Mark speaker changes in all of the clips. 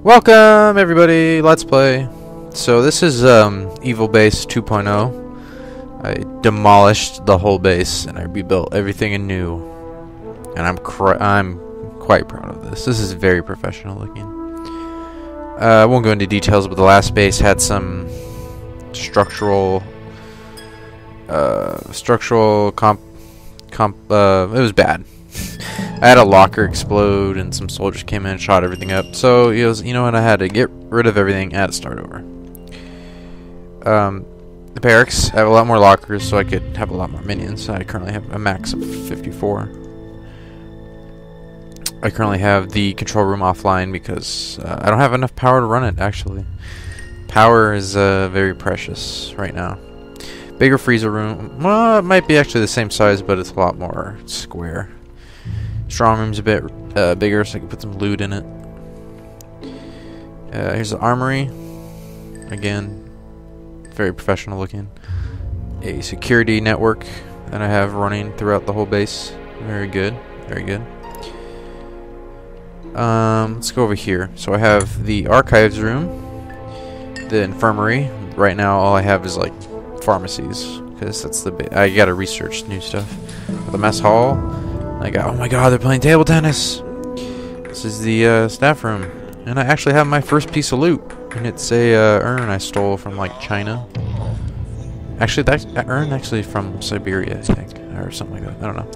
Speaker 1: Welcome everybody, let's play. So this is Evil Base 2.0. I demolished the whole base and I rebuilt everything anew. And I'm quite proud of this. This is very professional looking. I won't go into details, but the last base had some structural it was bad. I had a locker explode and some soldiers came in and shot everything up. So it was, you know what, I had to get rid of everything and start over. The barracks, I have a lot more lockers so I could have a lot more minions. I currently have a max of 54. I currently have the control room offline because I don't have enough power to run it, actually. Power is very precious right now. Bigger freezer room. Well, it might be actually the same size, but it's a lot more square. Strong room's a bit bigger, so I can put some loot in it. Here's the armory. Again, very professional looking. A security network that I have running throughout the whole base. Very good, very good. Let's go over here. So I have the archives room, the infirmary. Right now, all I have is like pharmacies, because that's I gotta research new stuff. The mess hall. Oh my god, they're playing table tennis. This is the staff room, and I actually have my first piece of loot, and it's a urn I stole from like China. Actually, that urn actually from Siberia, I think, or something like that. I don't know.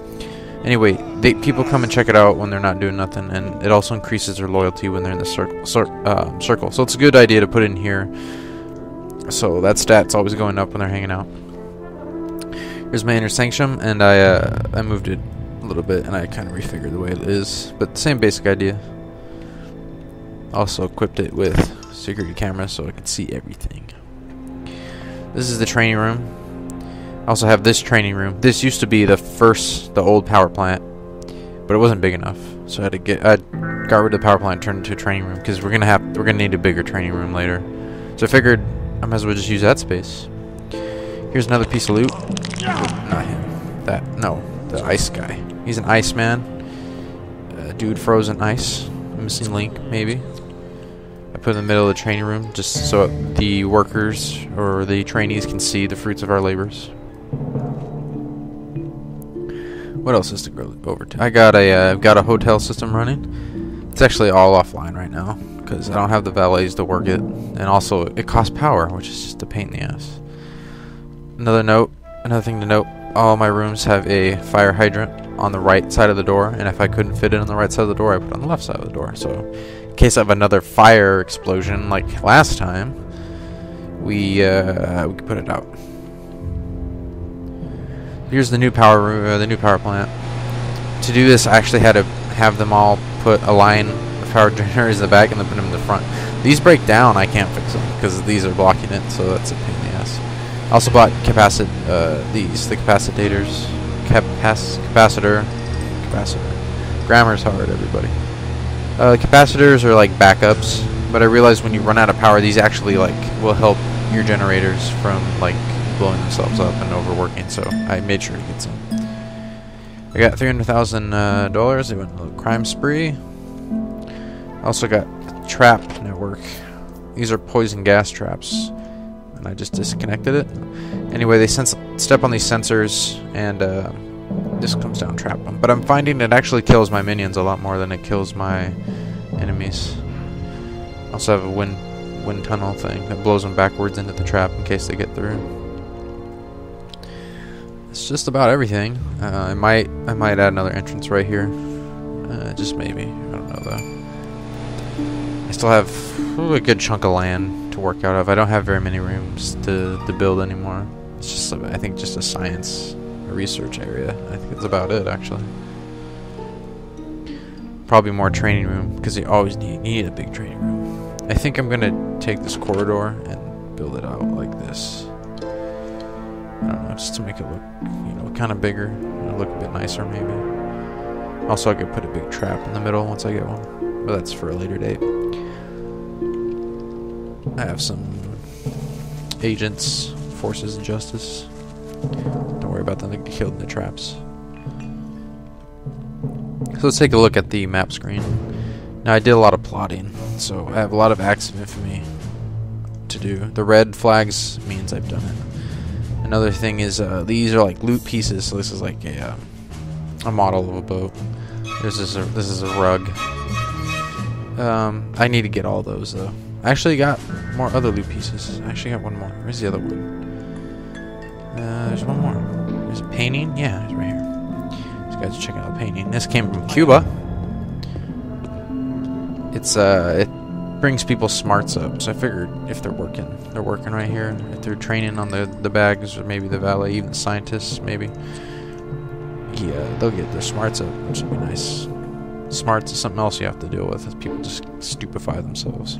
Speaker 1: Anyway, people come and check it out when they're not doing nothing, and it also increases their loyalty when they're in the circle. So it's a good idea to put it in here. So that stat's always going up when they're hanging out. Here's my inner sanctum, and I moved it a little bit, and I kind of refigured the way it is, but same basic idea. Also equipped it with security cameras so I could see everything. This is the training room. I also have this training room. This used to be the old power plant, but it wasn't big enough, so I got rid of the power plant and turned it into a training room because we're gonna need a bigger training room later. So I figured I might as well just use that space. Here's another piece of loot. Not him. The ice guy. He's an ice man. Dude frozen ice. Missing link, maybe. I put in the middle of the training room just so the workers or the trainees can see the fruits of our labors. What else is to go over to? I've got a hotel system running. It's actually all offline right now because I don't have the valets to work it, and also it costs power, which is just a pain in the ass. Another thing to note, all my rooms have a fire hydrant on the right side of the door, and if I couldn't fit it on the right side of the door, I put it on the left side of the door. So in case I have another fire explosion like last time, we can put it out. Here's the new power room, the new power plant. To do this, I actually had to have them all put a line of power generators in the back and then put them in the front. These break down, I can't fix them because these are blocking it, so that's a pain in the ass. I also bought the capacitators, capacitor. Grammar's hard, everybody. Capacitors are like backups, but I realized when you run out of power, these actually will help your generators from blowing themselves up and overworking. So I made sure to get some. I got $300,000. I went on a little crime spree. I also got a trap network. These are poison gas traps, and I just disconnected it. Anyway, they step on these sensors, and this comes down, trap them. But I'm finding it actually kills my minions a lot more than it kills my enemies. I also have a wind tunnel thing that blows them backwards into the trap in case they get through. It's just about everything. I might add another entrance right here. Just maybe. I don't know though. I still have a good chunk of land to work out of. I don't have very many rooms to build anymore. It's just, I think, just a science, a research area. I think that's about it, actually. Probably more training room, because you always need a big training room. I think I'm gonna take this corridor and build it out like this. I don't know, just to make it look, kind of bigger. It'll look a bit nicer, maybe. Also, I could put a big trap in the middle once I get one, but that's for a later date. I have some agents, forces of justice. Don't worry about them, they get killed in the traps. So let's take a look at the map screen. Now I did a lot of plotting, so I have a lot of acts of infamy to do. The red flags means I've done it. Another thing is these are like loot pieces. So this is like a model of a boat. This is a rug. I need to get all those though. I actually got more other loot pieces. I actually got one more. Where's the other one? There's one more. There's a painting. Yeah, it's right here. This guy's checking out a painting. This came from Cuba. It brings people's smarts up. So I figured if they're working right here. If they're training on the bags, or maybe the valet, even the scientists, maybe. Yeah, they'll get their smarts up, which would be nice. Smarts is something else you have to deal with, as people just stupefy themselves.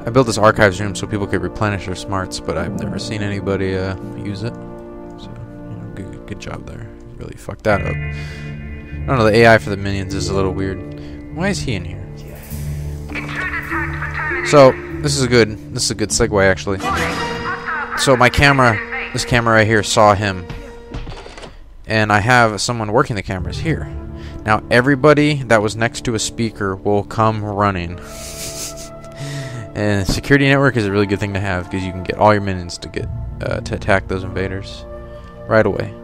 Speaker 1: I built this archives room so people could replenish their smarts, but I've never seen anybody use it. So, you know, good job there. Really fucked that up. I don't know, the AI for the minions is a little weird. Why is he in here? So, this is a good segue actually. So this camera right here saw him. And I have someone working the cameras here. Now everybody that was next to a speaker will come running. And security network is a really good thing to have because you can get all your minions to get to attack those invaders right away.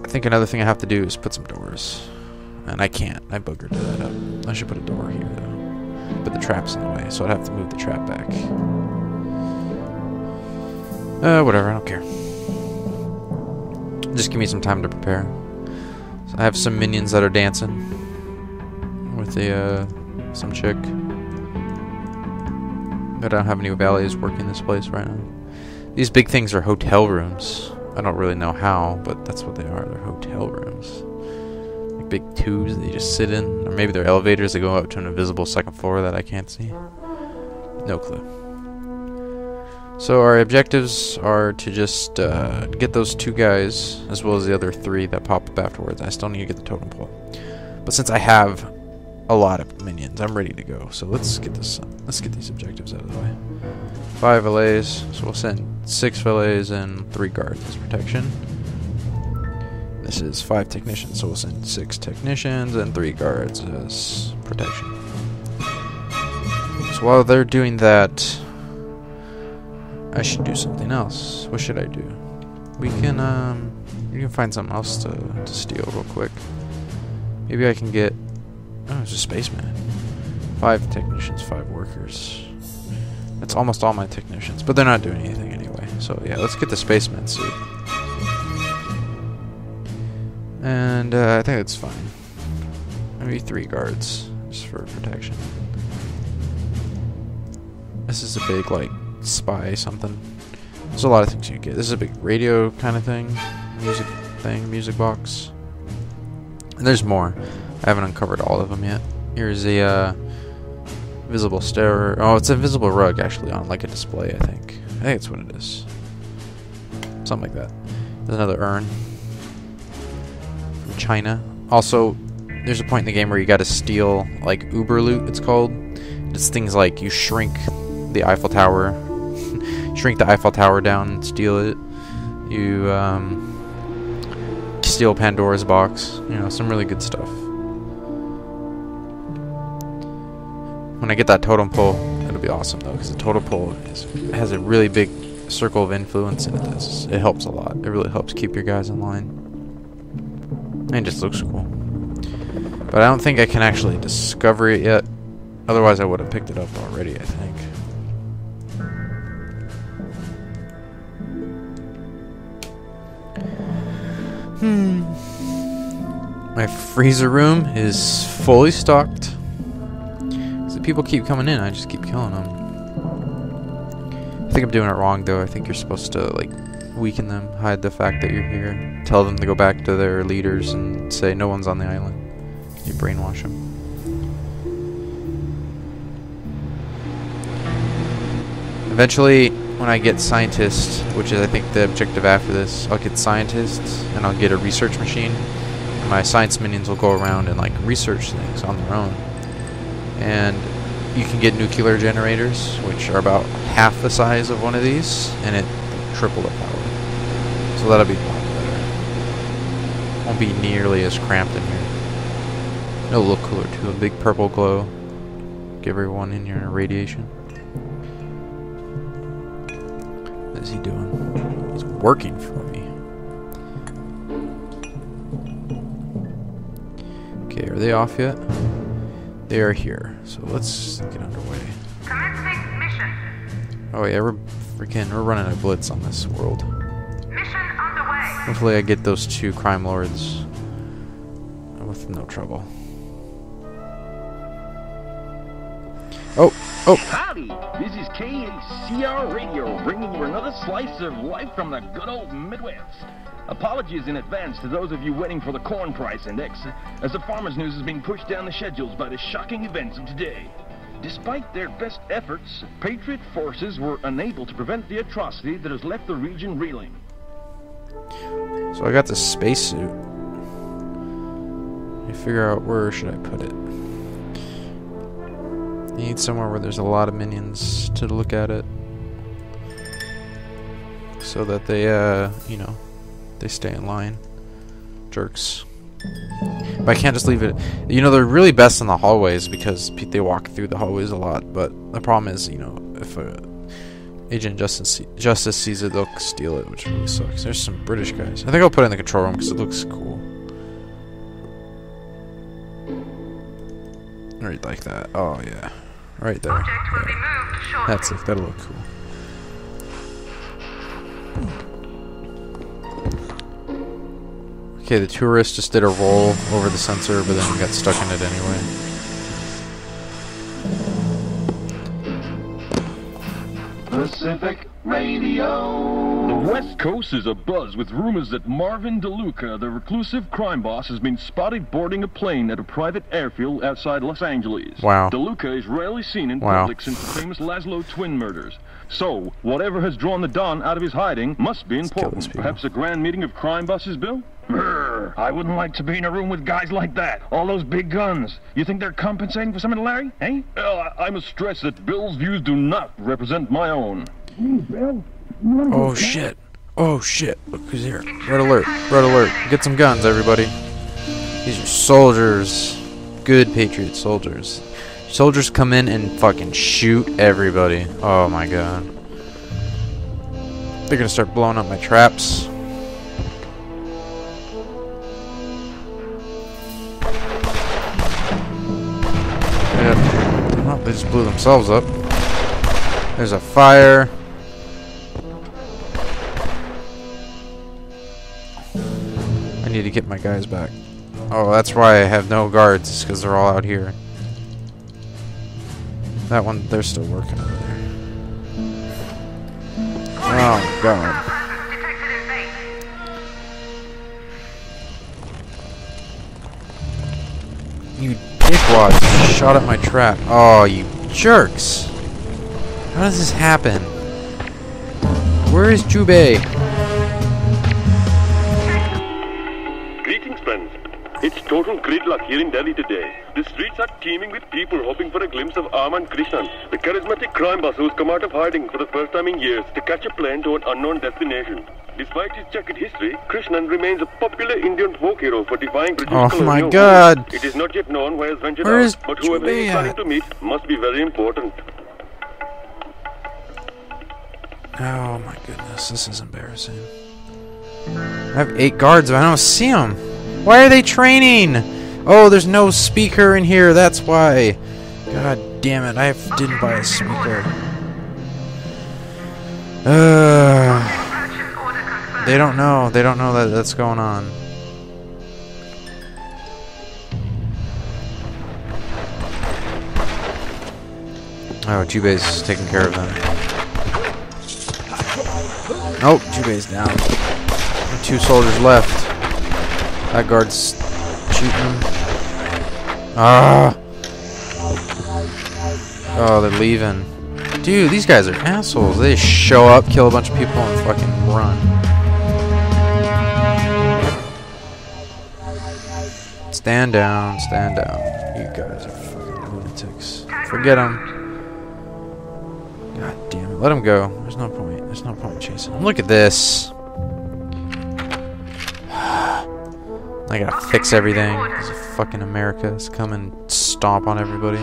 Speaker 1: I think another thing I have to do is put some doors, and I can't. I buggered that up. I should put a door here though. But the trap's in the way, so I'd have to move the trap back. Whatever. I don't care. Just give me some time to prepare. So I have some minions that are dancing with some chick. But I don't have any valets working this place right now. These big things are hotel rooms. I don't really know how, but that's what they are. They're hotel rooms. Like big tubes that you just sit in. Or maybe they're elevators that go up to an invisible second floor that I can't see. No clue. So our objectives are to just get those 2 guys, as well as the other 3 that pop up afterwards. I still need to get the totem pole. But since I have a lot of minions, I'm ready to go. So let's get this. Let's get these objectives out of the way. 5 valets, so we'll send 6 valets and 3 guards as protection. This is 5 technicians, so we'll send 6 technicians and 3 guards as protection. So while they're doing that, I should do something else. What should I do? We can find something else to steal real quick. Maybe I can get. Oh, it's a spaceman. 5 technicians, 5 workers. That's almost all my technicians, but they're not doing anything anyway. So yeah, let's get the spaceman suit. And I think it's fine. Maybe 3 guards just for protection. This is a big like spy something. There's a lot of things you get. This is a big radio kind of thing, music box. And there's more. I haven't uncovered all of them yet. Here's a visible stair. Oh, it's a visible rug actually on like a display. I think it's what it is. Something like that. There's another urn from China. Also, there's a point in the game where you got to steal like Uber loot. It's called. It's things like you shrink the Eiffel Tower. Shrink the Eiffel Tower down and steal it. You steal Pandora's box. You know, some really good stuff. When I get that totem pole, it'll be awesome though, because the totem pole has a really big circle of influence, and it helps a lot. It really helps keep your guys in line. And it just looks cool. But I don't think I can actually discover it yet. Otherwise, I would have picked it up already, I think. My freezer room is fully stocked. So people keep coming in, I just keep killing them. I think I'm doing it wrong though. I think you're supposed to like weaken them, hide the fact that you're here, tell them to go back to their leaders and say no one's on the island. You brainwash them. Eventually, when I get scientists, which is I think the objective after this, I'll get scientists and I'll get a research machine. And my science minions will go around and like research things on their own. And you can get nuclear generators, which are about half the size of one of these, and it triple the power. So that'll be a lot better. Won't be nearly as cramped in here. It'll look cooler too. A big purple glow. Give everyone in here radiation. What is he doing? He's working for me. Okay, are they off yet? They are here. So let's get underway.
Speaker 2: Commencing mission.
Speaker 1: Oh yeah, we're running a blitz on this world.
Speaker 2: Mission underway.
Speaker 1: Hopefully I get those 2 crime lords with no trouble. Oh!
Speaker 3: Howdy! This is KACR Radio, bringing you another slice of life from the good old Midwest. Apologies in advance to those of you waiting for the corn price index, as the farmers' news is being pushed down the schedules by the shocking events of today. Despite their best efforts, Patriot forces were unable to prevent the atrocity that has left the region reeling.
Speaker 1: So I got this spacesuit. Let me figure out where should I put it. I need somewhere where there's a lot of minions to look at it. So that they, you know, they stay in line. Jerks. But I can't just leave it. You know, they're really best in the hallways because they walk through the hallways a lot. But the problem is, you know, if Agent Justice sees it, they'll steal it, which really sucks. There's some British guys. I think I'll put it in the control room because it looks cool. Right like that. Oh, yeah. Right there.
Speaker 2: Object will be moved shortly.
Speaker 1: That's it. That'll look cool. Okay, the tourist just did a roll over the sensor, but then got stuck in it anyway.
Speaker 3: Pacific Radio. The West Coast is abuzz with rumors that Marvin DeLuca, the reclusive crime boss, has been spotted boarding a plane at a private airfield outside Los Angeles.
Speaker 1: Wow.
Speaker 3: DeLuca is rarely seen in public since the famous Laszlo twin murders. So, whatever has drawn the Don out of his hiding must be important. Perhaps a grand meeting of crime bosses, Bill? Brr, I wouldn't like to be in a room with guys like that. All those big guns. You think they're compensating for something, Larry? Eh? I must stress that Bill's views do not represent my own.
Speaker 1: Oh shit. Oh shit. Look who's here. Red alert. Red alert. Get some guns, everybody. These are soldiers. Good Patriot soldiers. Soldiers come in and fucking shoot everybody. Oh my god. They're gonna start blowing up my traps. Oh, they just blew themselves up. There's a fire. I need to get my guys back. Oh, that's why I have no guards. It's because they're all out here. That one, they're still working over there. Oh, God. You dickwads shot at my trap. Oh, you jerks. How does this happen? Where is Jubei?
Speaker 4: Greetings, friends. It's total gridlock here in Delhi today. The streets are teeming with people hoping for a glimpse of Arman Krishnan, the charismatic crime boss who's come out of hiding for the first time in years to catch a plane to an unknown destination. Despite his checkered history, Krishnan remains a popular Indian folk hero for defying British colonial
Speaker 1: my
Speaker 4: rule.
Speaker 1: god!
Speaker 4: It is not yet known where he has ventured
Speaker 1: Where
Speaker 4: out,
Speaker 1: is
Speaker 4: but whoever he
Speaker 1: Jubei
Speaker 4: is planning
Speaker 1: at?
Speaker 4: to meet must be very important.
Speaker 1: Oh my goodness, this is embarrassing. I have 8 guards, but I don't see them. Why are they training? Oh, there's no speaker in here, that's why. God damn it, I didn't buy a speaker. They don't know that that's going on. Oh, Jubei's taking care of them. Oh, Jubei's down. 2 soldiers left. That guard's shooting them. Ah! Oh, they're leaving. Dude, these guys are assholes. They just show up, kill a bunch of people, and fucking run. Stand down, stand down. You guys are fucking lunatics. Forget them. God damn it. Let them go. There's no point. There's no point chasing them. Look at this. I gotta fix everything. Because fucking America is coming and stomp on everybody.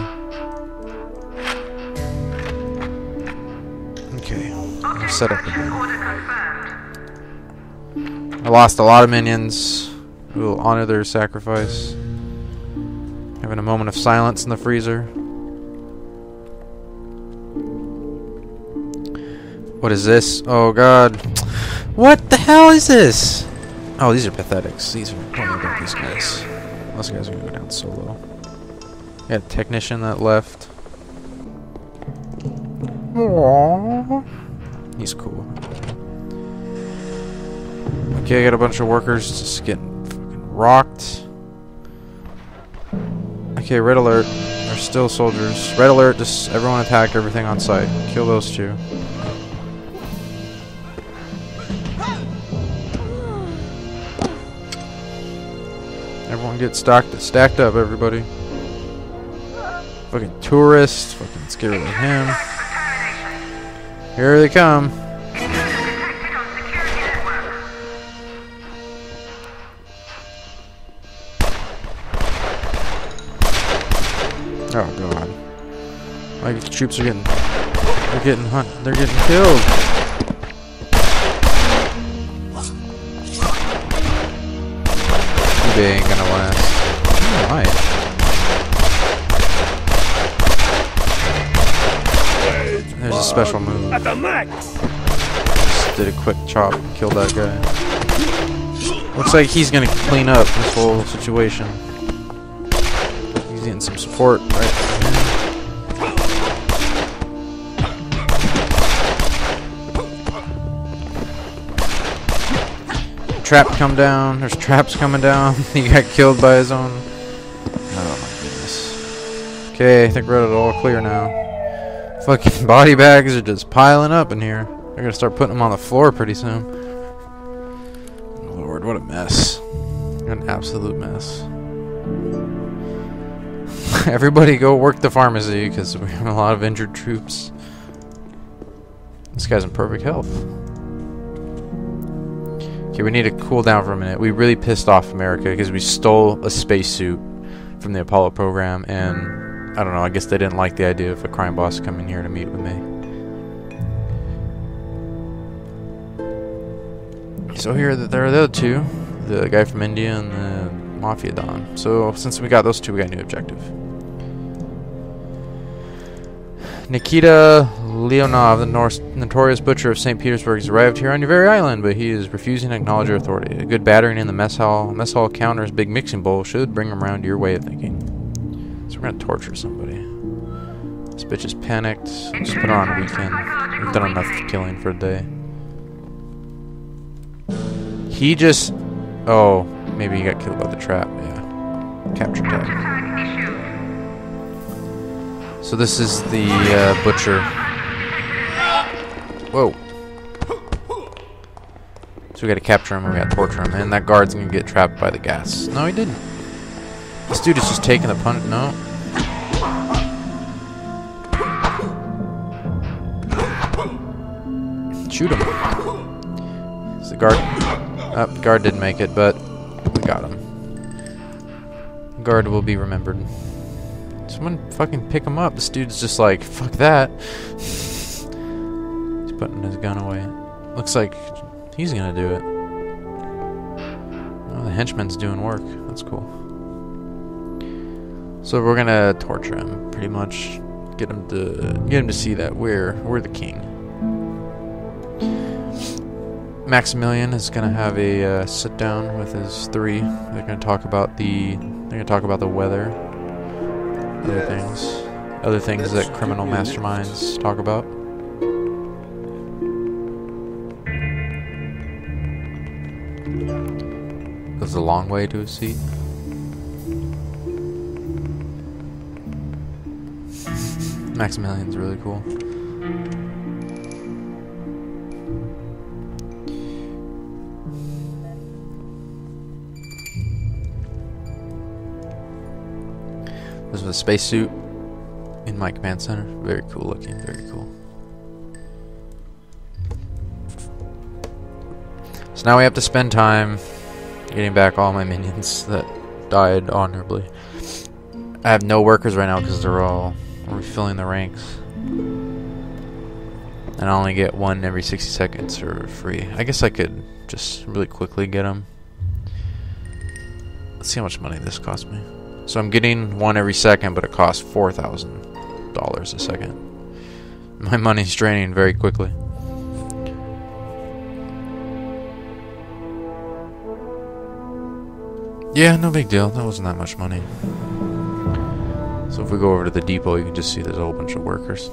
Speaker 1: Okay, I'm set up again. I lost a lot of minions. We will honor their sacrifice. Having a moment of silence in the freezer. What is this? Oh god. What the hell is this? Oh, these are pathetics. These are... Don't worry about these guys. Those guys are gonna go down solo. Got a technician that left. Aww. He's cool. Okay, I got a bunch of workers just getting fucking rocked. Okay, red alert. There's still soldiers. Red alert, just everyone attack everything on site. Kill those two. Everyone get stacked up, everybody. Fucking tourists. Fucking let's get rid of him. Here they come. Oh god. Like the troops are getting they're getting killed. They ain't gonna last. Oh, might. There's a special move. At the max. Just did a quick chop, killed that guy. Looks like he's gonna clean up this whole situation. He's getting some support right from him. Trap come down. There's traps coming down. He got killed by his own. Oh my goodness. Okay, I think we're at it all clear now. Fucking body bags are just piling up in here. They're gonna start putting them on the floor pretty soon. Lord, what a mess. An absolute mess. Everybody go work the pharmacy because we have a lot of injured troops. This guy's in perfect health. Okay, we need to cool down for a minute. We really pissed off America because we stole a spacesuit from the Apollo program, and I don't know, I guess they didn't like the idea of a crime boss coming here to meet with me. So here there are the other two, the guy from India and the Mafia Don. So since we got those two, we got a new objective. Nikita Leonov, the notorious butcher of St. Petersburg, has arrived here on your very island, but he is refusing to acknowledge your authority. A good battering in the mess hall counter's big mixing bowl should bring him around to your way of thinking. So we're gonna torture somebody. This bitch is panicked. Just put her on a weekend. We've done enough killing for a day. He just... Oh, maybe he got killed by the trap. Yeah. Capture tag. So this is the butcher. Whoa. So we gotta capture him and we gotta torture him. And that guard's gonna get trapped by the gas. No, he didn't. This dude is just taking the punch. No. Shoot him. Is the guard... Oh, the guard didn't make it, but we got him. The guard will be remembered. Someone fucking pick him up. This dude's just like, fuck that. He's putting his gun away. Looks like he's gonna do it. Oh, the henchman's doing work. That's cool. So we're gonna torture him, pretty much. Get him to see that we're the king. Maximilian is gonna have a sit down with his three. They're gonna talk about the weather. Other things that criminal masterminds talk about. There's a long way to a seat. Maximilian's really cool. This was a spacesuit in my command center. Very cool looking, very cool. So now we have to spend time Getting back all my minions that died honorably. I have no workers right now because they're all refilling the ranks. And I only get one every 60 seconds for free. I guess I could just really quickly get them. Let's see how much money this cost me. So I'm getting one every second, but it costs $4,000 a second. My money's draining very quickly. Yeah, no big deal. That wasn't that much money. So if we go over to the depot, you can just see there's a whole bunch of workers.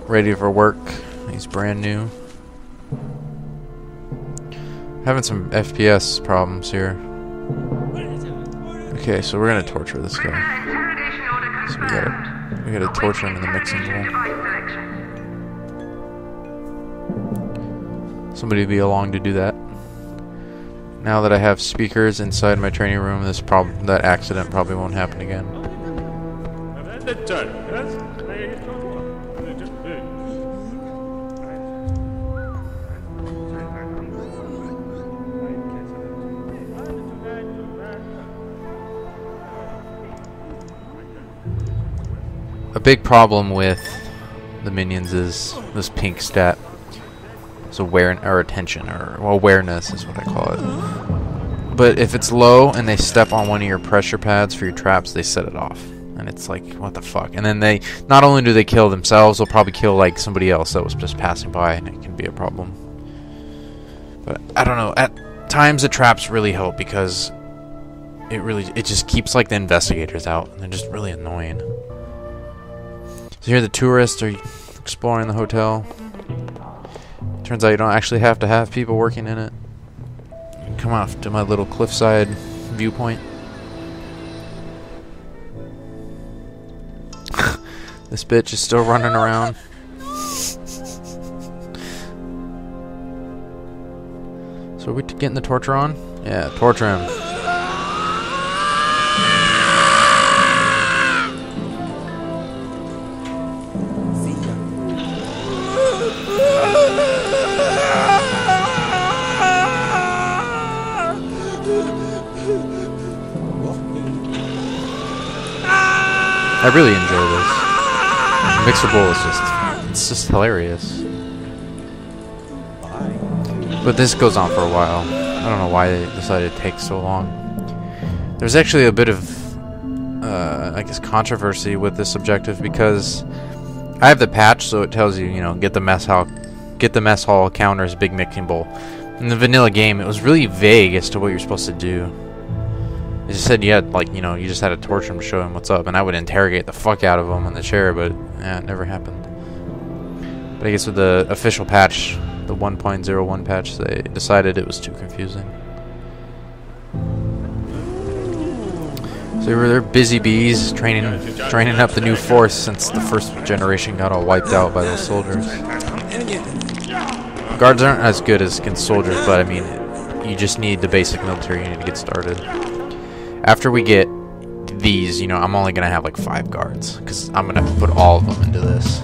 Speaker 1: Ready for work. He's brand new. Having some FPS problems here. Okay, so we're gonna torture this guy. So we gotta torture him in the mixing bowl. Somebody be along to do that. Now that I have speakers inside my training room, that accident probably won't happen again. A big problem with the minions is this pink stat. It's attention, or awareness is what I call it. But if it's low and they step on one of your pressure pads for your traps, they set it off. And it's like, what the fuck? And then they, not only do they kill themselves, they'll probably kill like somebody else that was just passing by, and it can be a problem. But I don't know, at times the traps really help because it just keeps like the investigators out, and they're just really annoying. So here the tourists are exploring the hotel. Turns out you don't actually have to have people working in it. You can come off to my little cliffside viewpoint. This bitch is still running around. So are we getting the torture on? Yeah, torture him. I really enjoy this. Mixer Bowl is just hilarious. But this goes on for a while. I don't know why they decided to take so long. There's actually a bit of, I guess, controversy with this objective because I have the patch, so it tells you, get the mess hall counters big mixing bowl. In the vanilla game, it was really vague as to what you're supposed to do. It just said you had, you just had to torture him to show him what's up, and I would interrogate the fuck out of him on the chair, but it never happened. But I guess with the official patch, the 1.01 patch, they decided it was too confusing. So they're busy bees training up the new force since the first generation got all wiped out by those soldiers. Guards aren't as good as soldiers, but I mean, you just need the basic military unit to get started. After we get these, I'm only going to have like 5 guards, because I'm going to put all of them into this.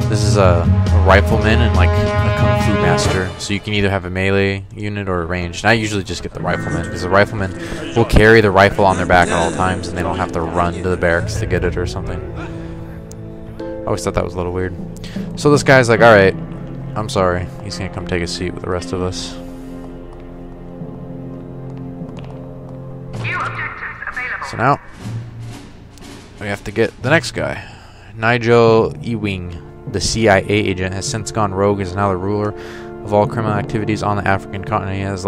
Speaker 1: This is a rifleman and like a kung fu master, so you can either have a melee unit or a ranged. And I usually just get the rifleman, because the rifleman will carry the rifle on their back at all times, and they don't have to run to the barracks to get it or something. I always thought that was a little weird. So this guy's like, alright, I'm sorry. He's going to come take a seat with the rest of us. So now, we have to get the next guy. Nigel Ewing, the CIA agent, has since gone rogue and is now the ruler of all criminal activities on the African continent. He was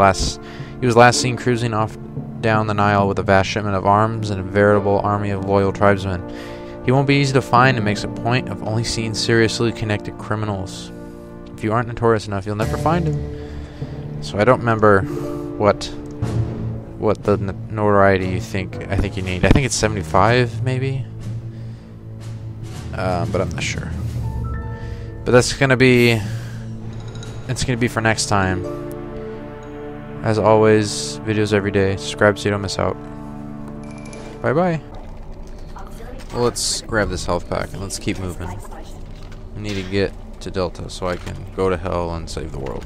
Speaker 1: last seen cruising off down the Nile with a vast shipment of arms and a veritable army of loyal tribesmen. He won't be easy to find and makes a point of only seeing seriously connected criminals. If you aren't notorious enough, you'll never find him. So I don't remember what the notoriety I think you need. I think it's 75 maybe, but I'm not sure. But it's gonna be for next time. As always, videos every day. Subscribe so you don't miss out. Bye bye. Well, let's grab this health pack and let's keep moving. I need to get to Delta so I can go to hell and save the world.